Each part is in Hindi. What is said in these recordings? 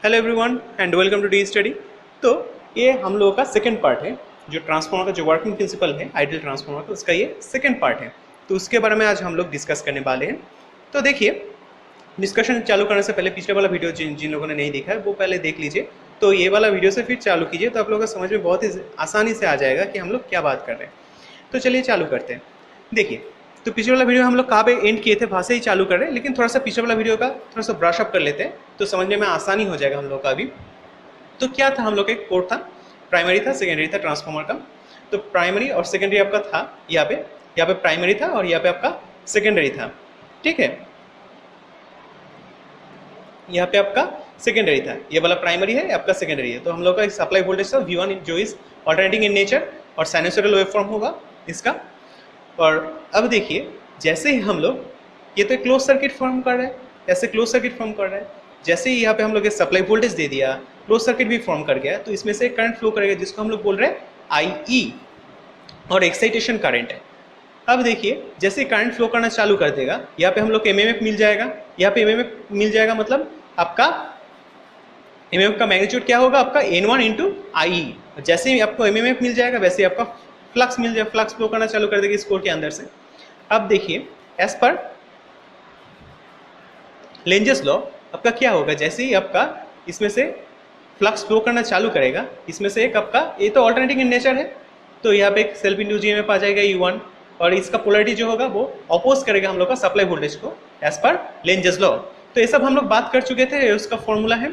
Hello everyone and welcome to the study. तो ये हम लोगों का सेकंड पार्ट है, जो ट्रांसफार्मर का जो वर्किंग प्रिंसिपल है आइडियल ट्रांसफार्मर का, उसका ये सेकंड पार्ट है। तो उसके बारे में आज हम लोग डिस्कस करने वाले हैं। तो देखिए, डिस्कशन चालू करने से पहले पिछले वाला वीडियो जिन जिन लोगों ने नहीं देखा है वो पहले देख लीजिए। तो ये वाला वीडियो से फिर चालू कीजिए, तो आप लोगों को समझ में बहुत ही आसानी से आ जाएगा कि हम लोग क्या बात कर रहे हैं। तो चलिए चालू करते हैं। देखिए, तो पिछले वाला वीडियो हम लोग कहाँ पे एंड किए थे, वहाँ से ही चालू कर रहे हैं, लेकिन थोड़ा सा पिछले वाला वीडियो का थोड़ा सा ब्रश अप कर लेते हैं तो समझने में आसानी हो जाएगा हम लोग का। अभी तो क्या था, हम लोग का एक कोड था, प्राइमरी था, सेकेंडरी था ट्रांसफार्मर का। तो प्राइमरी और सेकेंडरी आपका था यहाँ पे प्राइमरी था और यहाँ पे आपका सेकेंडरी था। ठीक है, यहाँ पे आपका सेकेंडरी था, ये वाला प्राइमरी है, आपका सेकेंडरी है। तो हम लोग का सप्लाई वोल्टेज था V1 जो इज ऑल्टरनेटिंग इन नेचर और साइनसॉइडल वेवफॉर्म होगा इसका। और अब देखिए, जैसे ही हम लोग ये तो क्लोज सर्किट फॉर्म कर रहे हैं, ऐसे क्लोज सर्किट फॉर्म कर रहे हैं, जैसे ही यहाँ पे हम लोग सप्लाई वोल्टेज दे दिया, क्लोज सर्किट भी फॉर्म कर गया, तो इसमें से करंट फ्लो करेगा जिसको हम लोग बोल रहे हैं IE और एक्साइटेशन करंट है। अब देखिए, जैसे करंट फ्लो करना चालू कर देगा, यहाँ पे हम लोग MMF मिल जाएगा, यहाँ पे MMF मिल जाएगा, मतलब आपका MMF का मैग्नीट्यूड क्या होगा, आपका N1 इंटू IE। जैसे ही आपको MMF मिल जाएगा वैसे ही आपका फ्लक्स मिल जाएगा, फ्लक्स फ्लो करना चालू कर देगा इस कोर के अंदर से। अब देखिए, एज पर लेंजेस लॉ आपका क्या होगा, जैसे ही आपका इसमें से फ्लक्स फ्लो करना चालू करेगा, इसमें से एक आपका, ये तो ऑल्टरनेटिंग इन नेचर है, तो यहाँ पे एक सेल्फ इंड्यूस्ड EMF आ जाएगा U1, और इसका पोलरिटी जो होगा वो अपोज करेगा हम लोग का सप्लाई वोल्टेज को एज पर लेंजेस लॉ। तो ये सब हम लोग बात कर चुके थे, उसका फॉर्मूला है।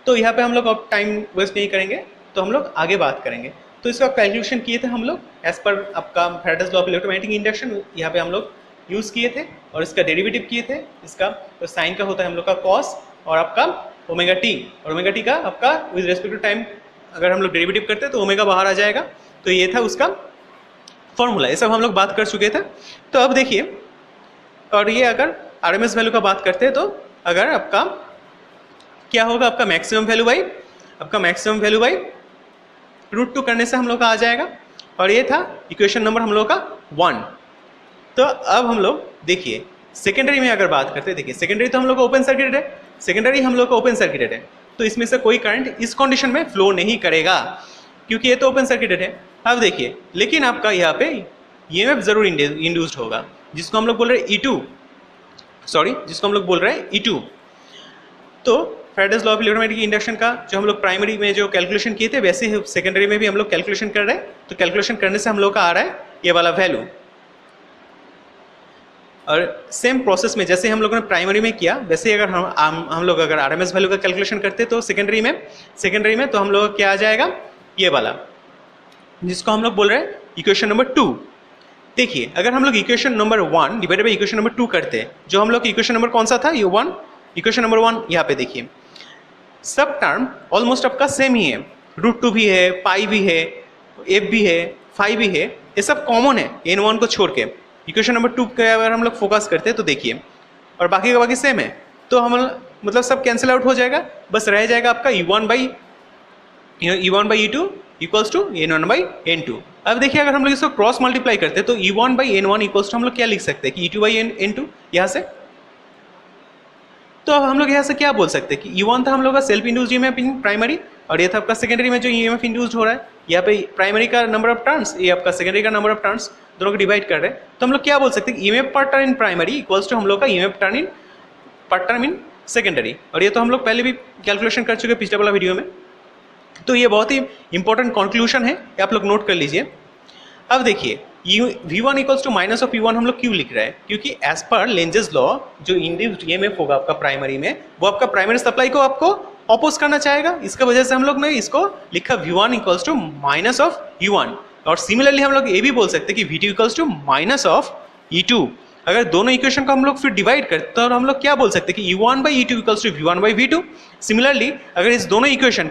तो यहाँ पे हम लोग अब टाइम वेस्ट नहीं करेंगे, तो हम लोग आगे बात करेंगे। तो इसका कैलकुलेशन किए थे हम लोग एज पर आपका Faraday's law of electromagnetic induction, यहाँ पे हम लोग यूज़ किए थे, और इसका डेरिवेटिव किए थे। इसका तो साइन का होता है हम लोग का कॉस, और आपका ओमेगा टी, और ओमेगा टी का आपका विद रेस्पेक्ट टू टाइम अगर हम लोग डेरिवेटिव करते हैं तो ओमेगा बाहर आ जाएगा। तो ये था उसका फॉर्मूला, ये सब हम लोग बात कर चुके थे। तो अब देखिए, और ये अगर RMS वैल्यू का बात करते हैं, तो अगर आपका क्या होगा, आपका मैक्सिमम वैल्यू बाई √2 करने से हम लोग का आ जाएगा, और ये था इक्वेशन नंबर हम लोग का 1। तो अब हम लोग देखिए सेकेंडरी में अगर बात करते हैं, देखिए सेकेंडरी तो हम लोग का ओपन सर्किटेड है, सेकेंडरी हम लोग का ओपन सर्किटेड है, तो इसमें से कोई करंट इस कंडीशन में फ्लो नहीं करेगा क्योंकि ये तो ओपन सर्किटेड है। अब देखिए, लेकिन आपका यहाँ पे EMF जरूर इंड्यूस्ड होगा, जिसको हम लोग बोल रहे हैं E2। तो Faraday's law of electromagnetic induction का जो हम लोग प्राइमरी में जो कैलकुलेशन किए थे, वैसे ही सेकेंडरी में भी हम लोग कैलकुलेशन कर रहे हैं। तो कैलकुलेशन करने से हम लोग का आ रहा है ये वाला वैल्यू, और सेम प्रोसेस में जैसे हम लोगों ने प्राइमरी में किया, वैसे ही अगर हम लोग अगर RMS वैल्यू का कैलकुलेशन करते तो सेकेंडरी में तो हम लोग क्या आ जाएगा, ये वाला, जिसको हम लोग बोल रहे हैं इक्वेशन नंबर 2। देखिए, अगर हम लोग equation number 1 divided by equation number 2 करते हैं, जो हम लोग इक्वेशन नंबर कौन सा था, ये 1, इक्वेशन नंबर 1, यहाँ पे देखिए सब टर्म ऑलमोस्ट आपका सेम ही है, √2 भी है, पाई भी है, एफ भी है, फाई भी है, ये सब कॉमन है N1 को छोड़ के। इक्वेशन नंबर 2 पे अगर हम लोग फोकस करते हैं तो देखिए, और बाकी का बाकी सेम है, तो हम मतलब सब कैंसिल आउट हो जाएगा, बस रह जाएगा आपका E1 by E2 equals to N1 by N2। अब देखिए, अगर हम लोग इसको क्रॉस मल्टीप्लाई करते हैं तो E1 by N1 equals to हम लोग क्या लिख सकते हैं कि E2 बाई N2 यहाँ से। तो अब हम लोग यहाँ से क्या बोल सकते हैं कि E1 था हम लोग का self induced EMF in primary, और ये था आपका सेकेंडरी में जो EMF इंड्यूस्ड हो रहा है, यहाँ पे प्राइमरी का नंबर ऑफ टर्न्स, ये आपका सेकेंडरी का नंबर ऑफ टर्न्स, दोनों को डिवाइड कर रहे हैं। तो हम लोग क्या बोल सकते हैं, EMF पर turn in primary equals to हम लोग का EMF पर टर्न इन सेकेंडरी। और ये तो हम लोग पहले भी कैलकुलेशन कर चुके पिछले वाला वीडियो में। तो ये बहुत ही इंपॉर्टेंट कंक्लूजन है, ये आप लोग नोट कर लीजिए। अब देखिए, V1 equals to minus of E1 हम लोग क्यों लिख रहे हैं, क्योंकि एज पर लेंजेस लॉ जो इंड्यूस्ड EMF होगा आपका प्राइमरी में, वो आपका प्राइमरी सप्लाई को आपको अपोज करना चाहेगा। इसका वजह से हम लोग ने इसको लिखा V1 equals to minus of E1। और सिमिलरली हम लोग ये भी बोल सकते हैं कि V2 equals to minus of E2। अगर दोनों इक्वेशन को हम लोग फिर डिवाइड करते तो हम लोग क्या बोल सकते हैं कि E1 by E2 equals to V1 by V2। Similarly अगर इस दोनों इक्वेशन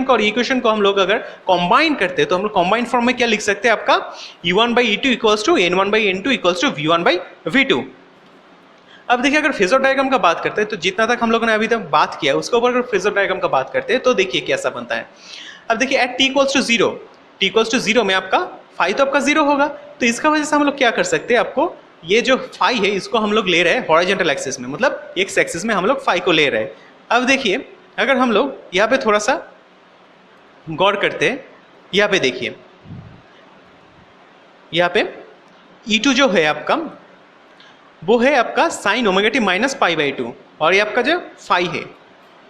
को और इक्वेशन को हम लोग अगर कंबाइन करते हैं तो हम लोग कंबाइन फॉर्म में क्या लिख सकते हैं, आपका E1 by E2 equals to N1 by N2 equals to V1 by V2। अब देखिए, अगर फेजर डायग्राम का बात करते हैं तो जितना तक हम लोगों ने अभी तक बात किया उसके ऊपर अगर फेजर डायग्राम का बात करते हैं तो देखिए कैसा बनता है। अब देखिए, एट t इक्वल्स टू 0 में आपका फाई तो आपका 0 होगा, तो इसका वजह से हम लोग क्या कर सकते हैं, आपको ये जो फाई है इसको हम लोग ले रहे हैं हॉरिजॉन्टल एक्सिस में, मतलब एक्स एक्सिस में हम लोग फाई को ले रहे हैं। अब देखिए अगर हम लोग यहाँ पे थोड़ा सा गौर करते हैं, यहाँ पे देखिए, यहाँ पे E2 जो है आपका वो है आपका sine omega T minus pi by 2 और ये आपका जो फाई है।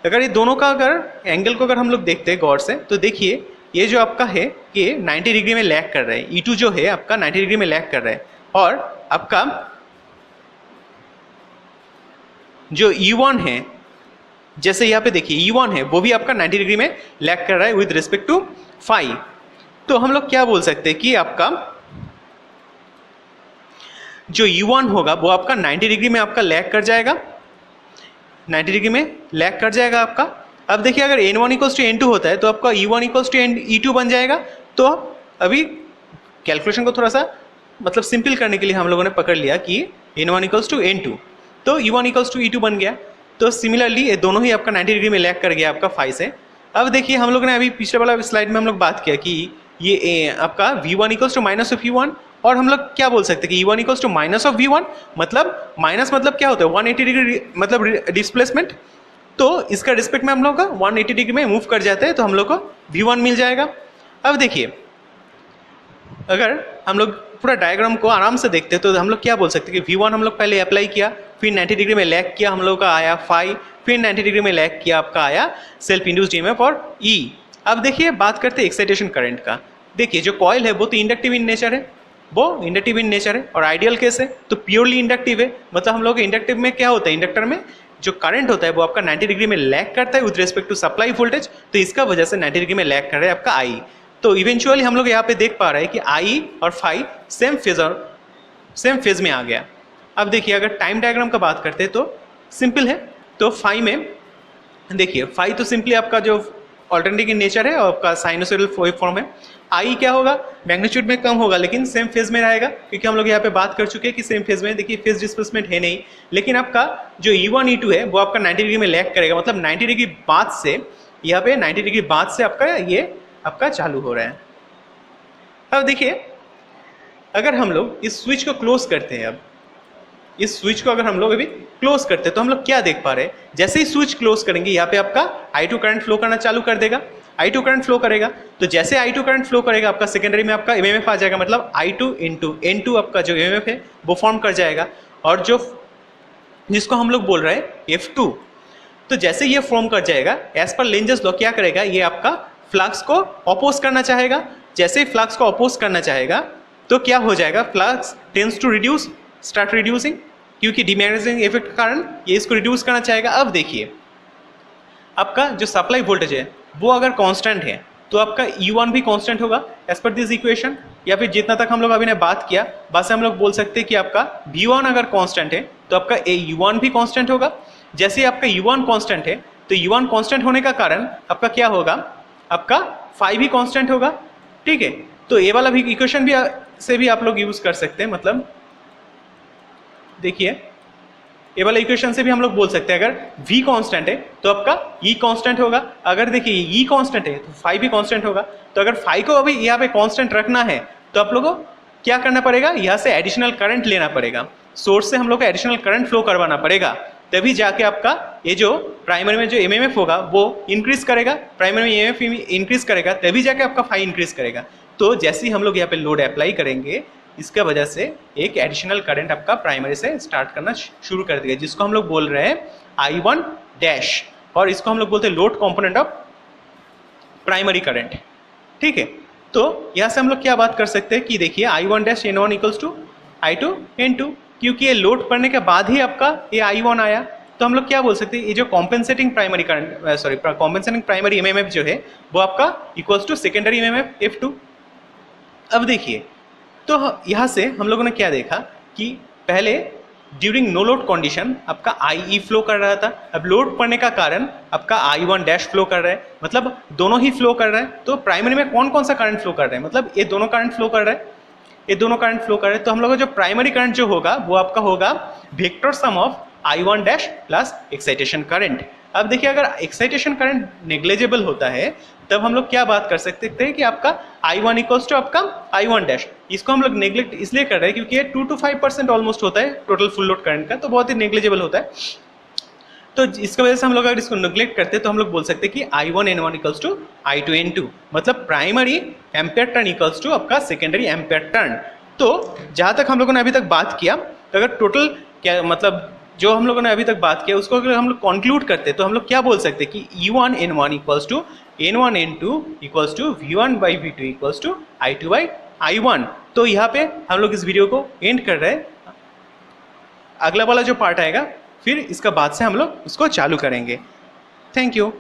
अगर ये दोनों का अगर एंगल को अगर हम लोग देखते हैं गौर से तो देखिए ये जो आपका है ये 90 डिग्री में लैग कर रहा है, E2 जो है आपका 90 डिग्री में लैग कर रहा है और आपका जो E1 है, जैसे यहाँ पे देखिए E1 है वो भी आपका 90 डिग्री में लैग कर रहा है विद रिस्पेक्ट टू फाई। तो हम लोग क्या बोल सकते हैं कि आपका जो E1 होगा वो आपका 90 डिग्री में आपका लैग कर जाएगा, 90 डिग्री में लैग कर जाएगा आपका। अब देखिए अगर N1 इक्वल्स टू N2 होता है तो आपका E1 इक्वल्स टू E2 बन जाएगा। तो अभी कैलकुलेशन को थोड़ा सा मतलब सिंपल करने के लिए हम लोगों ने पकड़ लिया कि N1 इक्वल्स टू N2 तो E1 इक्वल्स टू E2 बन गया। तो सिमिलरली ये दोनों ही आपका 90 डिग्री में लैग कर गया आपका फाई से। अब देखिए हम लोगों ने अभी पिछले वाला स्लाइड में हम लोग बात किया कि ये आपका V1 equals to minus of V1 और हम लोग क्या बोल सकते हैं कि E1 equals to minus of V1 मतलब माइनस मतलब क्या होता है 180 डिग्री मतलब डिस्प्लेसमेंट। तो इसका रिस्पेक्ट में हम लोग का 180 डिग्री में मूव कर जाते हैं तो हम लोग को V1 मिल जाएगा। अब देखिए अगर हम लोग पूरा डायग्राम को आराम से देखते हैं तो हम लोग क्या बोल सकते हैं कि V1 हम लोग पहले अप्लाई किया, फिर 90 डिग्री में लैग किया, हम लोग का आया फाई, फिर 90 डिग्री में लैग किया आपका आया सेल्फ इंड्यूस्ड ईएमएफ और E। अब देखिए बात करते हैं एक्साइटेशन करंट का। देखिए जो कॉइल है वो तो इंडक्टिव इन नेचर है, वो इंडक्टिव इन नेचर है और आइडियल केस है तो प्योरली इंडक्टिव है। मतलब हम लोग इंडक्टिव में क्या होता है, इंडक्टर में जो करंट होता है वो आपका 90 डिग्री में लैग करता है with respect to supply voltage, तो इसका वजह से 90 डिग्री में लैग कर रहा है आपका I। तो इवेंचुअली हम लोग यहाँ पे देख पा रहे हैं कि I और फाई सेम फेज में आ गया। अब देखिए अगर टाइम डायग्राम का बात करते हैं तो सिंपल है। तो फाई में देखिए फाई तो सिंपली आपका जो ऑल्टरनेटिव इन नेचर है और आपका साइनोसॉइडल फॉर्म है। I क्या होगा, मैग्नीट्यूड में कम होगा लेकिन सेम फेज में रहेगा, क्योंकि हम लोग यहाँ पे बात कर चुके हैं कि सेम फेज में। देखिए फेज डिस्प्लेसमेंट है नहीं, लेकिन आपका जो E1 E2 है वो आपका 90 डिग्री में लैग करेगा। मतलब 90 डिग्री बाद से यहाँ पे 90 डिग्री बाद से आपका ये आपका चालू हो रहा है। अब देखिए अगर हम लोग इस स्विच को क्लोज करते हैं, अब इस स्विच को अगर हम लोग अभी क्लोज करते हैं तो हम लोग क्या देख पा रहे हैं, जैसे ही स्विच क्लोज करेंगे यहाँ पे आपका I2 करंट फ्लो करना चालू कर देगा, I2 करंट फ्लो करेगा। तो जैसे I2 करंट फ्लो करेगा आपका सेकेंडरी में आपका एमएमएफ आ जाएगा, मतलब I2 इंटू N2 आपका जो एमएमएफ है वो फॉर्म कर जाएगा और जो जिसको हम लोग बोल रहे हैं F2। तो जैसे ये फॉर्म कर जाएगा एज पर लेंजर्स लॉ क्या करेगा, ये आपका फ्लक्स को अपोज करना चाहेगा। जैसे ही फ्लक्स को अपोज करना चाहेगा तो क्या हो जाएगा, flux tends to reduce, start reducing, क्योंकि डीमैग्नेटाइजिंग इफेक्ट के कारण ये इसको रिड्यूस करना चाहेगा। अब देखिए आपका जो सप्लाई वोल्टेज है वो अगर कांस्टेंट है तो आपका E1 भी कांस्टेंट होगा एज पर दिस इक्वेशन, या फिर जितना तक हम लोग अभी ने बात किया बस हम लोग बोल सकते हैं कि आपका V1 अगर कांस्टेंट है तो आपका U1 भी कांस्टेंट होगा। जैसे आपका U1 कांस्टेंट है तो U1 कांस्टेंट होने का कारण आपका क्या होगा, आपका फाई भी कांस्टेंट होगा। ठीक है, तो ये वाला भी इक्वेशन भी से भी आप लोग यूज कर सकते हैं। मतलब देखिए ये वाला इक्वेशन से भी हम लोग बोल सकते हैं अगर V कांस्टेंट है तो आपका E कांस्टेंट होगा। अगर देखिए E कांस्टेंट है तो फाई भी कांस्टेंट होगा। तो अगर फाई को अभी यहाँ पे कांस्टेंट रखना है तो आप लोगों को क्या करना पड़ेगा, यहाँ से एडिशनल करंट लेना पड़ेगा, सोर्स से हम लोग को एडिशनल करंट फ्लो करवाना पड़ेगा, तभी जाके आपका ये जो प्राइमरी में जो एमएमएफ होगा वो इंक्रीज करेगा, प्राइमरी में एमएमएफ इंक्रीज करेगा, तभी जाके आपका फाई इंक्रीज करेगा। तो जैसे ही हम लोग यहाँ पे लोड अप्लाई करेंगे इसका वजह से एक एडिशनल करंट आपका प्राइमरी से स्टार्ट करना शुरू कर देगा, जिसको हम लोग बोल रहे हैं I1 डैश, और इसको हम लोग बोलते हैं load component of primary current. ठीक है, तो यहाँ से हम लोग क्या बात कर सकते हैं कि देखिए I1 dash N1 equals to I2 N2, क्योंकि ये लोड पड़ने के बाद ही आपका ये I1 आया। तो हम लोग क्या बोल सकते हैं, ये जो compensating primary current compensating primary MMF जो है वो आपका equals to secondary MMF F2। अब देखिए तो यहाँ से हम लोगों ने क्या देखा कि पहले ड्यूरिंग नो लोड कंडीशन आपका IE फ्लो कर रहा था, अब लोड पड़ने का कारण आपका I1 डैश फ्लो कर रहा है, मतलब दोनों ही फ्लो कर रहा है। तो प्राइमरी में कौन कौन सा करंट फ्लो कर रहा है, मतलब ये दोनों करंट फ्लो कर रहा है, ये दोनों करंट फ्लो कर रहे हैं। तो हम लोग का जो प्राइमरी करंट जो होगा वो आपका होगा vector sum of I1 dash plus excitation current. अब देखिए अगर एक्साइटेशन करंट नेग्लिजिबल होता है तब हम लोग क्या बात कर सकते हैं कि आपका I1 इक्वल्स टू आपका I1 डैश। इसको हम लोग नेग्लेक्ट इसलिए कर रहे हैं क्योंकि ये 2 to 5% ऑलमोस्ट होता है टोटल फुल लोड करंट का, तो बहुत ही नेग्लिजिबल होता है। तो इसकी वजह से हम लोग अगर इसको निगलेक्ट करते हैं तो हम लोग बोल सकते हैं कि I1N1 इक्वल्स टू I2N2, मतलब primary ampere turn equals to आपका सेकेंडरी एम्पेयर टर्न। तो जहाँ तक हम लोगों ने अभी तक बात किया, तो अगर टोटल क्या मतलब जो हम लोगों ने अभी तक बात किया उसको अगर हम लोग कंक्लूड करते हैं तो हम लोग क्या बोल सकते हैं कि E1N1 equals to N1N2 equals to V1/V2 equals to I2/I1। तो यहाँ पे हम लोग इस वीडियो को एंड कर रहे हैं। अगला वाला जो पार्ट आएगा फिर इसका बाद से हम लोग उसको चालू करेंगे। Thank you.